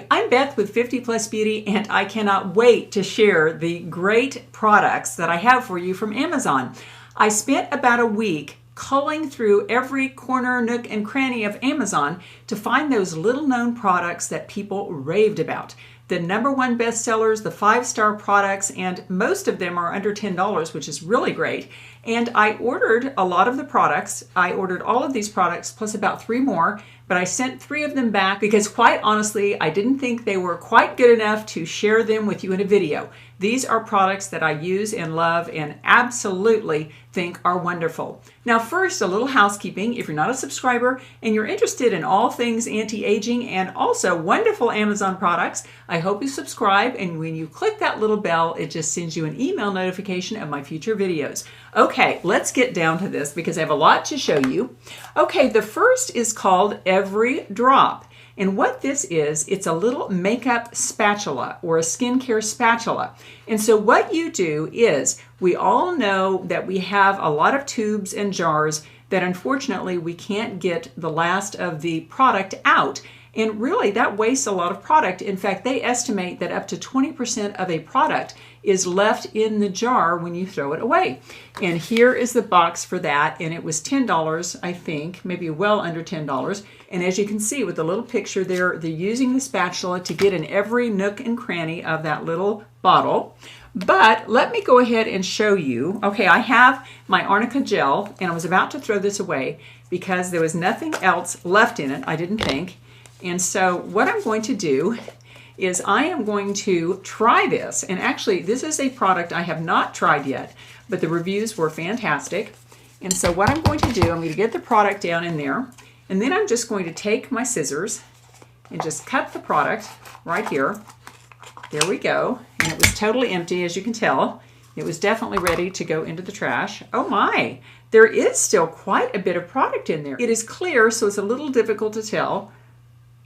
I'm Beth with 50 Plus Beauty, and I cannot wait to share the great products that I have for you from Amazon. I spent about a week culling through every corner, nook, and cranny of Amazon to find those little known products that people raved about. The #1 bestsellers, the 5-star products, and most of them are under $10, which is really great. And I ordered a lot of the products. I ordered all of these products plus about 3 more, but I sent 3 of them back because quite honestly, I didn't think they were quite good enough to share them with you in a video. These are products that I use and love and absolutely think are wonderful. Now first, a little housekeeping. If you're not a subscriber and you're interested in all things anti-aging and also wonderful Amazon products, I hope you subscribe, and when you click that little bell, it just sends you an email notification of my future videos. Okay, let's get down to this because I have a lot to show you. Okay, the first is called Every Drop. And what this is, it's a little makeup spatula or a skincare spatula. And so what you do is, we all know that we have a lot of tubes and jars that unfortunately we can't get the last of the product out. And really that wastes a lot of product. In fact, they estimate that up to 20% of a product is left in the jar when you throw it away. And here is the box for that, and it was $10, I think, maybe well under $10. And as you can see with the little picture there, they're using the spatula to get in every nook and cranny of that little bottle. But let me go ahead and show you. Okay, I have my arnica gel, and I was about to throw this away because there was nothing else left in it, I didn't think. And so what I'm going to do is I am going to try this. And actually, this is a product I have not tried yet, but the reviews were fantastic. And so what I'm going to do, I'm going to get the product down in there, and then I'm just going to take my scissors and just cut the product right here. There we go. And it was totally empty, as you can tell. It was definitely ready to go into the trash. Oh my, there is still quite a bit of product in there. It is clear, so it's a little difficult to tell.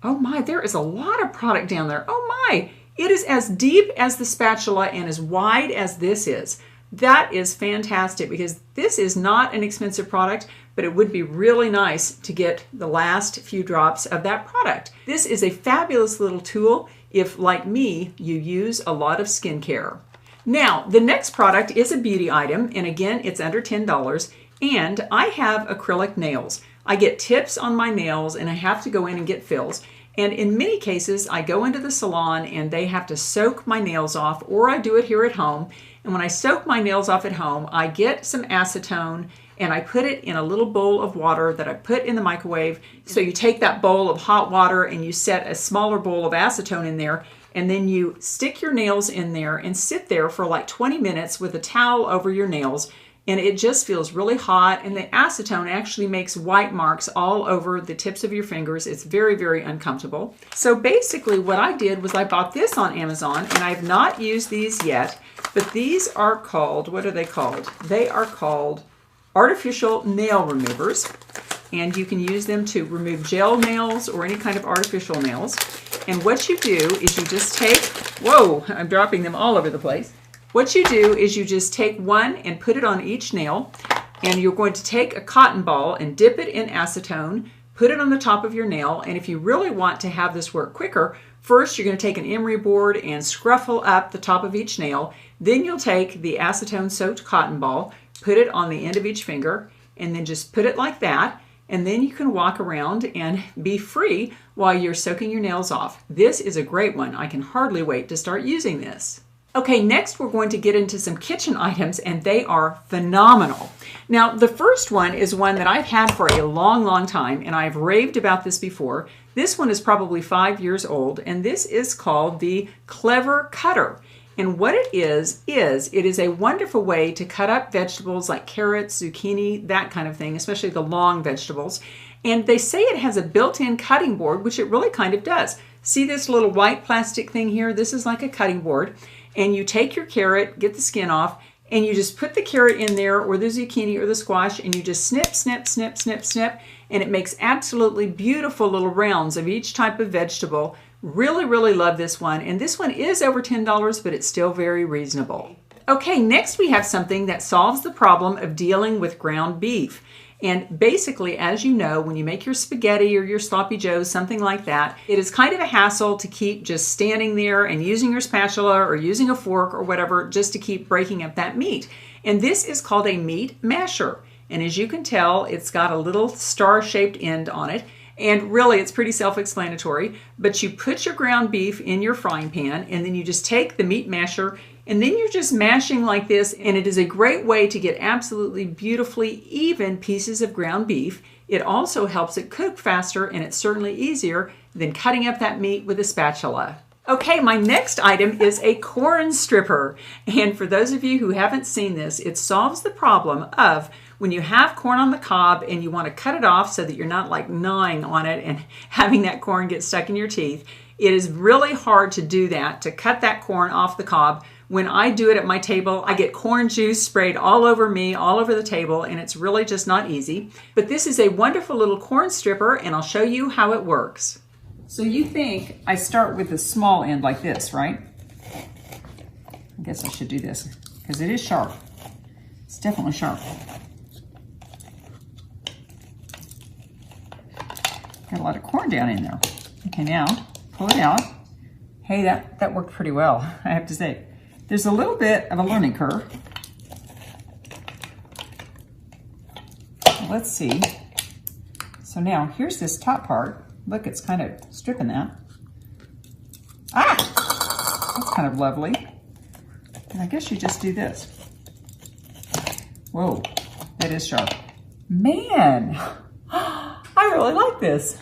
Oh my, there is a lot of product down there. Oh my, it is as deep as the spatula and as wide as this is. That is fantastic because this is not an expensive product, but it would be really nice to get the last few drops of that product. This is a fabulous little tool if, like me, you use a lot of skincare. Now, the next product is a beauty item, and again, it's under $10, and I have acrylic nails. I get tips on my nails and I have to go in and get fills. And in many cases, I go into the salon and they have to soak my nails off, or I do it here at home. And when I soak my nails off at home, I get some acetone and I put it in a little bowl of water that I put in the microwave. So you take that bowl of hot water and you set a smaller bowl of acetone in there, and then you stick your nails in there and sit there for like 20 minutes with a towel over your nails. And it just feels really hot, and the acetone actually makes white marks all over the tips of your fingers. It's very, very uncomfortable. So basically what I did was I bought this on Amazon, and I have not used these yet, but these are called, what are they called? They are called artificial nail removers, and you can use them to remove gel nails or any kind of artificial nails. And what you do is you just take, whoa, I'm dropping them all over the place. What you do is you just take one and put it on each nail, and you're going to take a cotton ball and dip it in acetone, put it on the top of your nail, and if you really want to have this work quicker, first you're going to take an emery board and scruffle up the top of each nail. Then you'll take the acetone-soaked cotton ball, put it on the end of each finger, and then just put it like that, and then you can walk around and be free while you're soaking your nails off. This is a great one. I can hardly wait to start using this. Okay, next we're going to get into some kitchen items, and they are phenomenal. Now, the first one is one that I've had for a long, long time, and I've raved about this before. This one is probably 5 years old, and this is called the Clever Cutter. And what it is it is a wonderful way to cut up vegetables like carrots, zucchini, that kind of thing, especially the long vegetables. And they say it has a built-in cutting board, which it really kind of does. See this little white plastic thing here? This is like a cutting board. And you take your carrot, get the skin off, and you just put the carrot in there, or the zucchini or the squash, and you just snip, snip, snip, snip, snip, and it makes absolutely beautiful little rounds of each type of vegetable. Really, really love this one. And this one is over $10, but it's still very reasonable. Okay, next we have something that solves the problem of dealing with ground beef. And basically, as you know, when you make your spaghetti or your sloppy joes, something like that, it is kind of a hassle to keep just standing there and using your spatula or using a fork or whatever just to keep breaking up that meat. And this is called a meat masher. And as you can tell, it's got a little star-shaped end on it. And really, it's pretty self-explanatory. But you put your ground beef in your frying pan, and then you just take the meat masher, and then you're just mashing like this, and it is a great way to get absolutely beautifully even pieces of ground beef. It also helps it cook faster, and it's certainly easier than cutting up that meat with a spatula. Okay, my next item is a corn stripper. And for those of you who haven't seen this, it solves the problem of when you have corn on the cob and you want to cut it off so that you're not like gnawing on it and having that corn get stuck in your teeth. It is really hard to do that, to cut that corn off the cob. When I do it at my table, I get corn juice sprayed all over me, all over the table, and it's really just not easy. But this is a wonderful little corn stripper, and I'll show you how it works. So you think I start with the small end like this, right? I guess I should do this because it is sharp. It's definitely sharp. Got a lot of corn down in there. Okay, now pull it out. Hey, that worked pretty well, I have to say. There's a little bit of a learning curve. Let's see. So now here's this top part. Look, it's kind of stripping that. Ah! That's kind of lovely. And I guess you just do this. Whoa, that is sharp. Man, I really like this.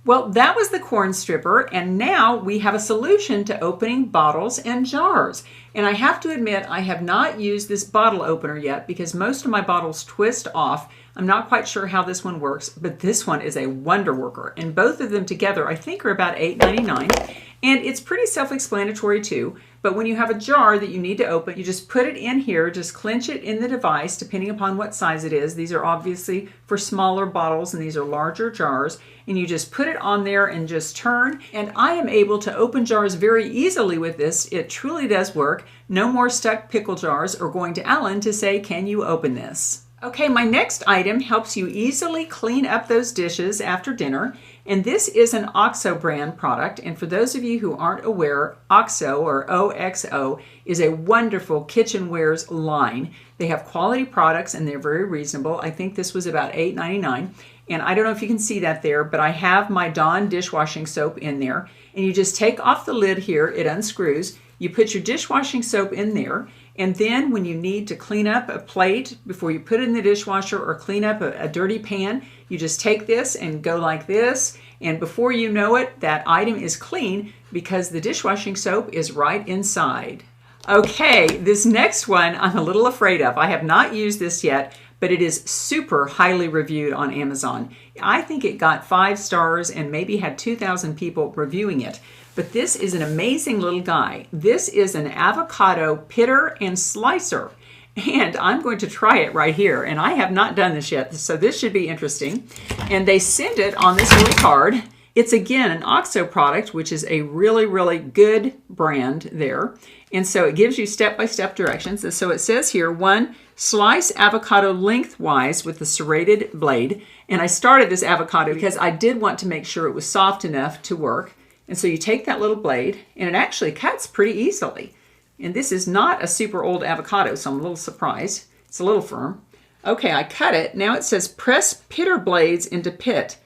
Well, that was the corn stripper, and now we have a solution to opening bottles and jars. And I have to admit, I have not used this bottle opener yet because most of my bottles twist off. I'm not quite sure how this one works, but this one is a wonder worker. And both of them together, I think, are about $8.99. And it's pretty self-explanatory too. But when you have a jar that you need to open, you just put it in here, just clench it in the device, depending upon what size it is. These are obviously for smaller bottles, and these are larger jars. And you just put it on there and just turn. And I am able to open jars very easily with this. It truly does work. No more stuck pickle jars or going to Alan to say, can you open this? Okay, my next item helps you easily clean up those dishes after dinner. And this is an OXO brand product. And for those of you who aren't aware, OXO, or OXO, is a wonderful kitchenwares line. They have quality products and they're very reasonable. I think this was about $8.99. And I don't know if you can see that there, but I have my Dawn dishwashing soap in there. And you just take off the lid here, it unscrews. You put your dishwashing soap in there. And then when you need to clean up a plate before you put it in the dishwasher or clean up a dirty pan, you just take this and go like this. And before you know it, that item is clean because the dishwashing soap is right inside. Okay, this next one I'm a little afraid of. I have not used this yet, but it is super highly reviewed on Amazon. I think it got 5 stars and maybe had 2,000 people reviewing it. But this is an amazing little guy. This is an avocado pitter and slicer. And I'm going to try it right here. And I have not done this yet, so this should be interesting. And they send it on this little card. It's again an OXO product, which is a really, really good brand there. And so it gives you step-by-step directions. And so it says here, 1, slice avocado lengthwise with the serrated blade. And I started this avocado because I did want to make sure it was soft enough to work. And so you take that little blade, and it actually cuts pretty easily. And this is not a super old avocado, so I'm a little surprised. It's a little firm. Okay, I cut it. Now it says press pitter blades into pit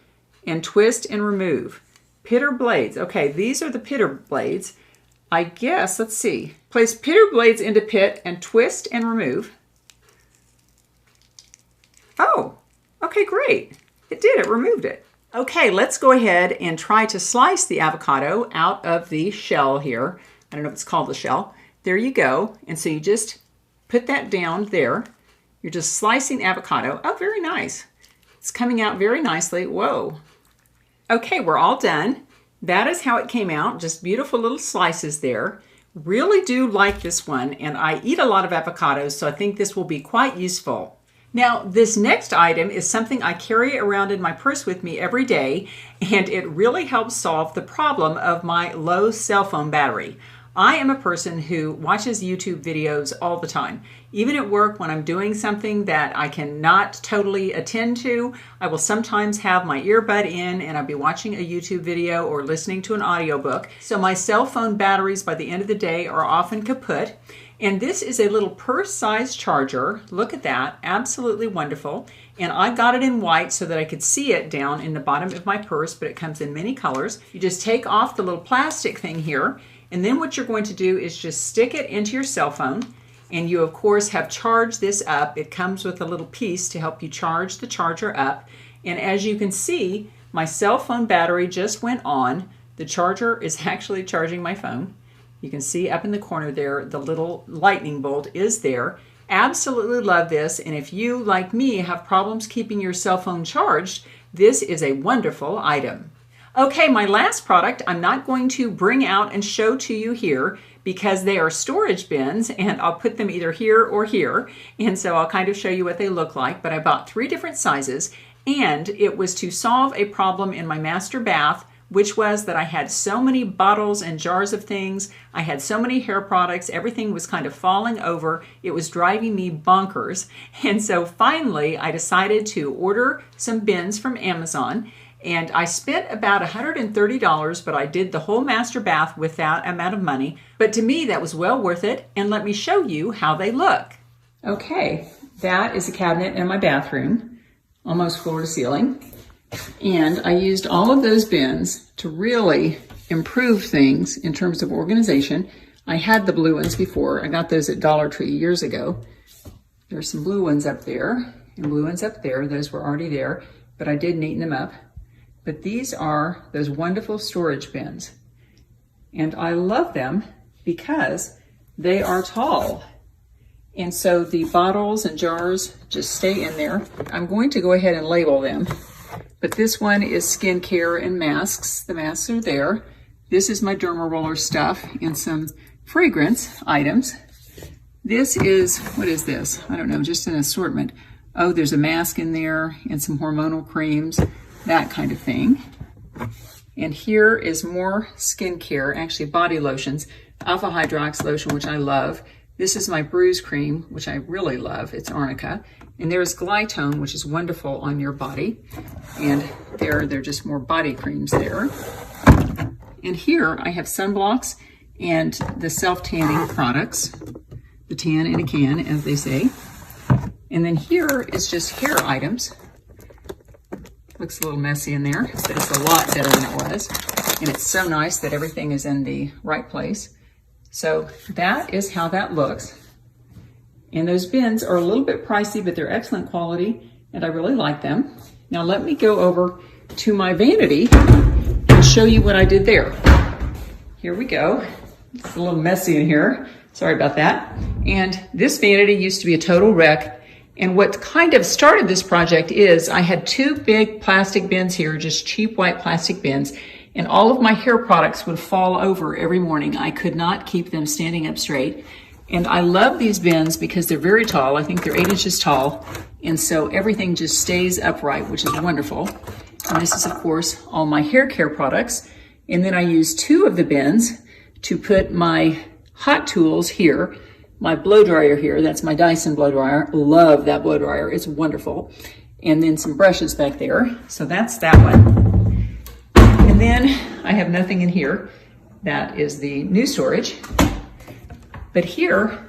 and twist and remove. Pitter blades. Okay, these are the pitter blades. I guess, let's see. Place pitter blades into pit and twist and remove. Oh, okay, great. It did, it removed it. Okay, let's go ahead and try to slice the avocado out of the shell here. I don't know if it's called the shell. There you go. And so you just put that down there. You're just slicing the avocado. Oh, very nice. It's coming out very nicely. Whoa. Okay, we're all done. That is how it came out. Just beautiful little slices there. Really do like this one, and I eat a lot of avocados, so I think this will be quite useful. Now, this next item is something I carry around in my purse with me every day, and it really helps solve the problem of my low cell phone battery. I am a person who watches YouTube videos all the time. Even at work, when I'm doing something that I cannot totally attend to, I will sometimes have my earbud in and I'll be watching a YouTube video or listening to an audiobook. So my cell phone batteries by the end of the day are often kaput. And this is a little purse-sized charger. Look at that, absolutely wonderful. And I got it in white so that I could see it down in the bottom of my purse, but it comes in many colors. You just take off the little plastic thing here, and then what you're going to do is just stick it into your cell phone. And you, of course, have charged this up. It comes with a little piece to help you charge the charger up. And as you can see, my cell phone battery just went on. The charger is actually charging my phone. You can see up in the corner there, the little lightning bolt is there. Absolutely love this. And if you, like me, have problems keeping your cell phone charged, this is a wonderful item. Okay, my last product I'm not going to bring out and show to you here because they are storage bins, and I'll put them either here or here. And so I'll kind of show you what they look like, but I bought 3 different sizes, and it was to solve a problem in my master bath, which was that I had so many bottles and jars of things. I had so many hair products. Everything was kind of falling over. It was driving me bonkers. And so finally, I decided to order some bins from Amazon. And I spent about $130, but I did the whole master bath with that amount of money. But to me, that was well worth it. And let me show you how they look. Okay, that is a cabinet in my bathroom, almost floor to ceiling. And I used all of those bins to really improve things in terms of organization. I had the blue ones before. I got those at Dollar Tree years ago. There's some blue ones up there and blue ones up there. Those were already there, but I did neaten them up. But these are those wonderful storage bins. And I love them because they are tall. And so the bottles and jars just stay in there. I'm going to go ahead and label them. But this one is skincare and masks. The masks are there. This is my derma roller stuff and some fragrance items. This is, what is this? I don't know, just an assortment. Oh, there's a mask in there and some hormonal creams, that kind of thing. And here is more skincare, actually body lotions. Alpha Hydrox lotion, which I love. This is my bruise cream, which I really love. It's arnica. And there's Glytone, which is wonderful on your body. And they're just more body creams there. And here I have sunblocks and the self-tanning products. The tan in a can, as they say. And then here is just hair items. Looks a little messy in there, but it's a lot better than it was. And it's so nice that everything is in the right place. So that is how that looks. And those bins are a little bit pricey, but they're excellent quality, and I really like them. Now let me go over to my vanity and show you what I did there. Here we go. It's a little messy in here. Sorry about that. And this vanity used to be a total wreck. And what kind of started this project is I had 2 big plastic bins here, just cheap white plastic bins, and all of my hair products would fall over every morning. I could not keep them standing up straight. And I love these bins because they're very tall. I think they're 8 inches tall. And so everything just stays upright, which is wonderful. And this is, of course, all my hair care products. And then I use 2 of the bins to put my hot tools here. My blow dryer here, that's my Dyson blow dryer. Love that blow dryer, it's wonderful. And then some brushes back there. So that's that one. And then I have nothing in here. That is the new storage. But here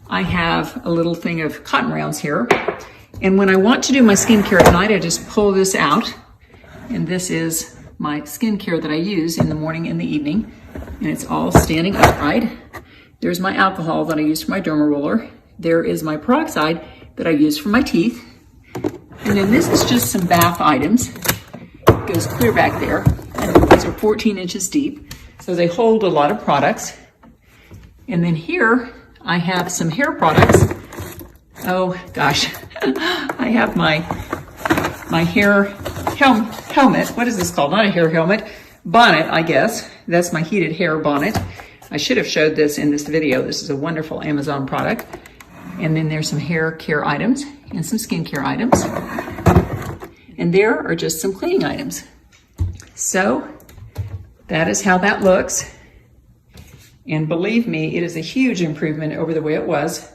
I have a little thing of cotton rounds here. And when I want to do my skincare at night, I just pull this out. And this is my skincare that I use in the morning and the evening. And it's all standing upright. There's my alcohol that I use for my derma roller. There is my peroxide that I use for my teeth. And then this is just some bath items. It goes clear back there. And these are 14 inches deep. So they hold a lot of products. And then here I have some hair products. Oh gosh, I have my hair helmet. What is this called? Not a hair helmet. Bonnet, I guess. That's my heated hair bonnet. I should have showed this in this video. This is a wonderful Amazon product. And then there's some hair care items and some skincare items. And there are just some cleaning items. So that is how that looks. And believe me, it is a huge improvement over the way it was.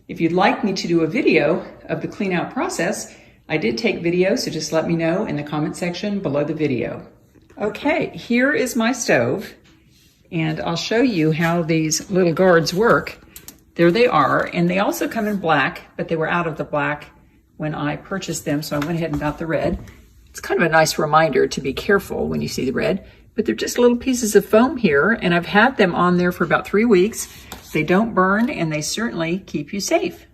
If you'd like me to do a video of the clean out process, I did take video, so just let me know in the comment section below the video. Okay, here is my stove, and I'll show you how these little guards work. There they are, and they also come in black, but they were out of the black when I purchased them, so I went ahead and got the red. It's kind of a nice reminder to be careful when you see the red, but they're just little pieces of foam here, and I've had them on there for about 3 weeks. They don't burn, and they certainly keep you safe.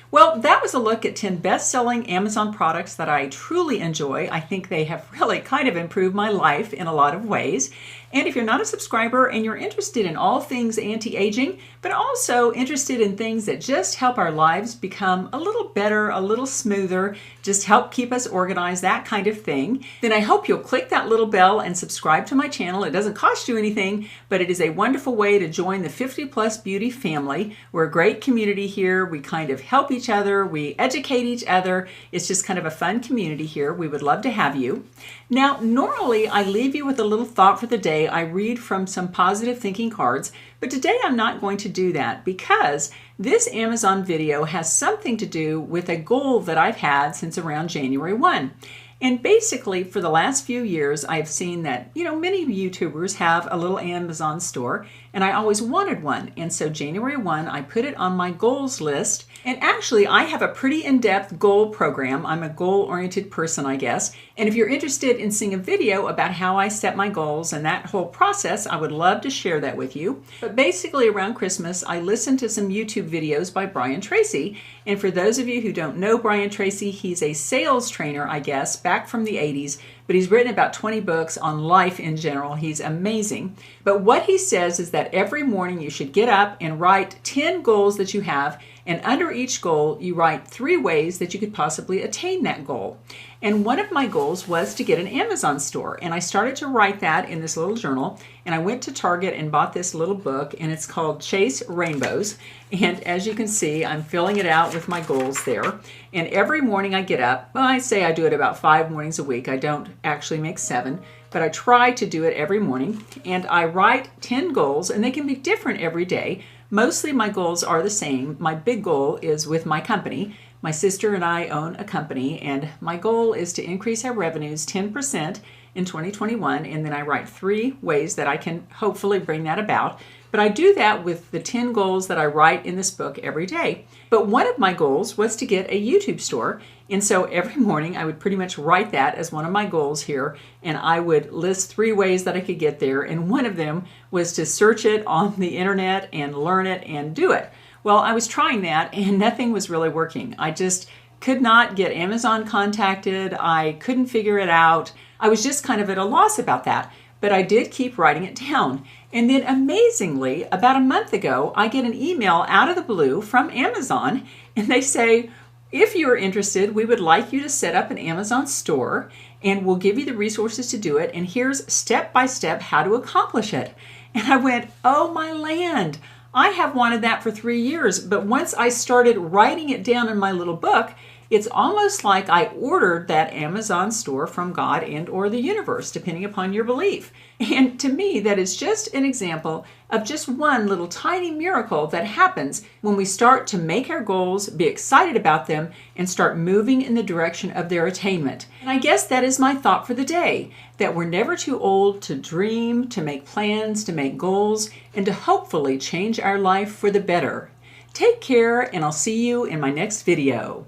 Well, that was a look at 10 best-selling Amazon products that I truly enjoy. I think they have really kind of improved my life in a lot of ways. And if you're not a subscriber and you're interested in all things anti-aging, but also interested in things that just help our lives become a little better, a little smoother, just help keep us organized, that kind of thing, then I hope you'll click that little bell and subscribe to my channel. It doesn't cost you anything, but it is a wonderful way to join the 50 Plus Beauty family. We're a great community here. We kind of help each other. We educate each other. It's just kind of a fun community here. We would love to have you. Now, normally I leave you with a little thought for the day. I read from some positive thinking cards, but today I'm not going to do that because this Amazon video has something to do with a goal that I've had since around January 1. And basically, for the last few years, I've seen that, many YouTubers have a little Amazon store, and I always wanted one. And so January 1, I put it on my goals list. And actually, I have a pretty in-depth goal program. I'm a goal-oriented person, I guess. And if you're interested in seeing a video about how I set my goals and that whole process, I would love to share that with you. But basically, around Christmas, I listened to some YouTube videos by Brian Tracy. And for those of you who don't know Brian Tracy, he's a sales trainer, I guess, back from the 80s, but he's written about 20 books on life in general. He's amazing. But what he says is that every morning you should get up and write 10 goals that you have, and under each goal, you write 3 ways that you could possibly attain that goal. And one of my goals was to get an Amazon store. And I started to write that in this little journal. And I went to Target and bought this little book, and it's called Chase Rainbows. And as you can see, I'm filling it out with my goals there. And every morning I get up, well, I say I do it about 5 mornings a week. I don't actually make 7, but I try to do it every morning. And I write 10 goals, and they can be different every day. Mostly my goals are the same. My big goal is with my company. My sister and I own a company, and my goal is to increase our revenues 10% in 2021, and then I write 3 ways that I can hopefully bring that about. But I do that with the 10 goals that I write in this book every day. But one of my goals was to get a YouTube store, and so every morning I would pretty much write that as one of my goals here, and I would list 3 ways that I could get there, and one of them was to search it on the internet and learn it and do it. Well, I was trying that, and nothing was really working. I just could not get Amazon contacted. I couldn't figure it out. I was just kind of at a loss about that. But I did keep writing it down. And then amazingly, about a month ago, I get an email out of the blue from Amazon, and they say, if you're interested, we would like you to set up an Amazon store, and we'll give you the resources to do it, and here's step-by-step how to accomplish it. And I went, oh my land, I have wanted that for 3 years, but once I started writing it down in my little book, it's almost like I ordered that Amazon store from God and or the universe, depending upon your belief. And to me, that is just an example of just one little tiny miracle that happens when we start to make our goals, be excited about them, and start moving in the direction of their attainment. And I guess that is my thought for the day, that we're never too old to dream, to make plans, to make goals, and to hopefully change our life for the better. Take care, and I'll see you in my next video.